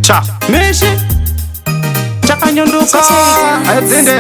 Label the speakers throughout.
Speaker 1: cha mishi chakanyunduka ayadzinde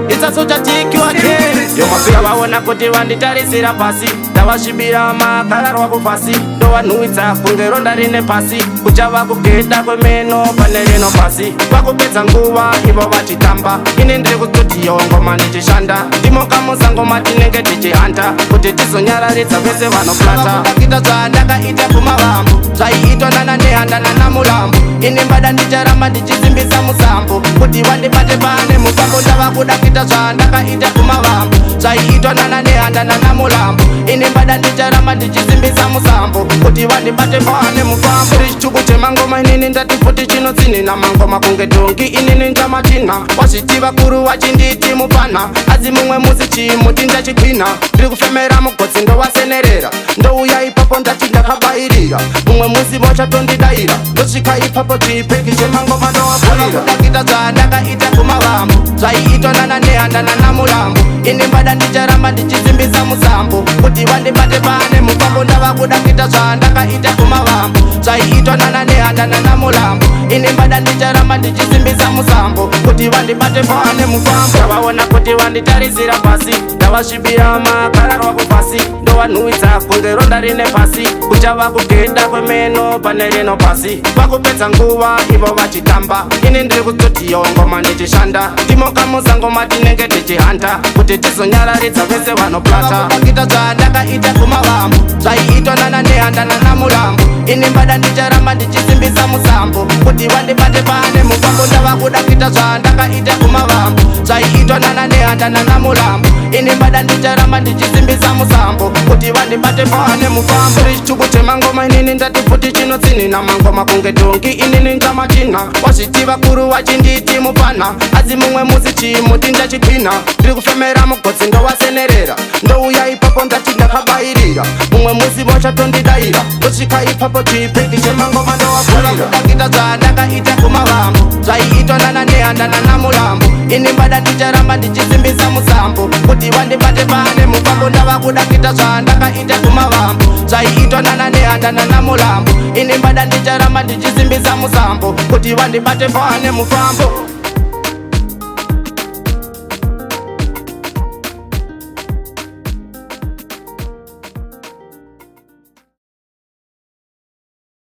Speaker 1: itsasochati wake yomafika vaona kuti vanditarisira pasi ndavasvibira makararwa kufasi ndovanhuwidza kunge ronda rine pasi kuchava kugeda kwemeno pane rino pasi vakupedza nguva ivo vachitamba ine ndiri kustudiyo ngoma ndichishanda ndimokamusa ngoma tinenge tichihanda kuti tizonyararidza vese vanoplata ndakita zvandakaita kumavambo zvaiitwa nana nehandana namulambo ine mbada ndicharamba ndichisimbisa musambo kuti vandibate pane mufambo ndava kuda kuita zvandakaita kumavambo zvaiitwa nana nehandana namulambo ine mbada ndicharamba ndichisimbisa musambo kuti vandibate pane mufambo iri chituku chemangoma inini ndati futi chinotsinina mangoma kunge dongi inini ndamachina wazvitiva kuru wachinditi mupana asi mumwe musi chimuti ndachigwina ndiri kufemera mugotsi ndowasenerera ndouya ipapo ndati ndakabairira mumwe musi vochatondidaira ndosvika ipapo chipeki chemangoma ndowabhurira ndakita zvandakaita kumavambo zvaiitwa nana nehandana namulambo ine mbada ndicharamba ndichisimbisa musambo kuti vandibate pane mufambo ndava kuda kuita zvandakaita kumavambo zvaiitwa nana nehandana namulambo ine mbada ndicharamba ndichisimbisa musambo kuti vandibate pane mufambo ndavaona kuti vanditarisira pasi ndavasvibira makararwa kufasi ndovanhuwidza kunge ronda rine pasi kuchava kugeda kwemeno pane rino pasi vakupedza nguva ivo vachitamba ine ndiri kustudiyo ngoma ndichishanda ndimokamusa ngoma tinenge tichihanda kuti tizonyararidza vese vanoplata ndakita zvandakaita kumavambo zvaiitwa nana nehandana namulambo ine mbada ndicharamba ndichisimbisa musambo kuti vandibate pane mufambo ndava kuda kuita zvandakaita kumavambo zvaiitwa nana nehandana namulambo ine mbada ndicharamba ndichisimbisa musambo kuti vandibate pane mufambo iri chituku chemangoma inini ndati futi chinotsinina mangoma kunge dongi inini ndamachina wazvitiva kuru wachinditi mupana asi mumwe musi chimuti ndachigwina ndiri kufemera mugotsi ndowasenerera ndouya ipapo ndati ndakabairira mumwe musi vochatondidaira ndosvika ipapo chipeki chemangoma ndowabhurira ndakita zvandakaita kumavambo zvaiitwa nana nehandana namulambo ine mbada ndicharamba ndichisimbisa musambo kuti vandibate pane mufambo ndava kuda kuita zvandakaita kumavambo zvaiitwa nana nehandana namulambo ine mbada ndicharamba ndichisimbisa musambo kuti vandibate pane mufambo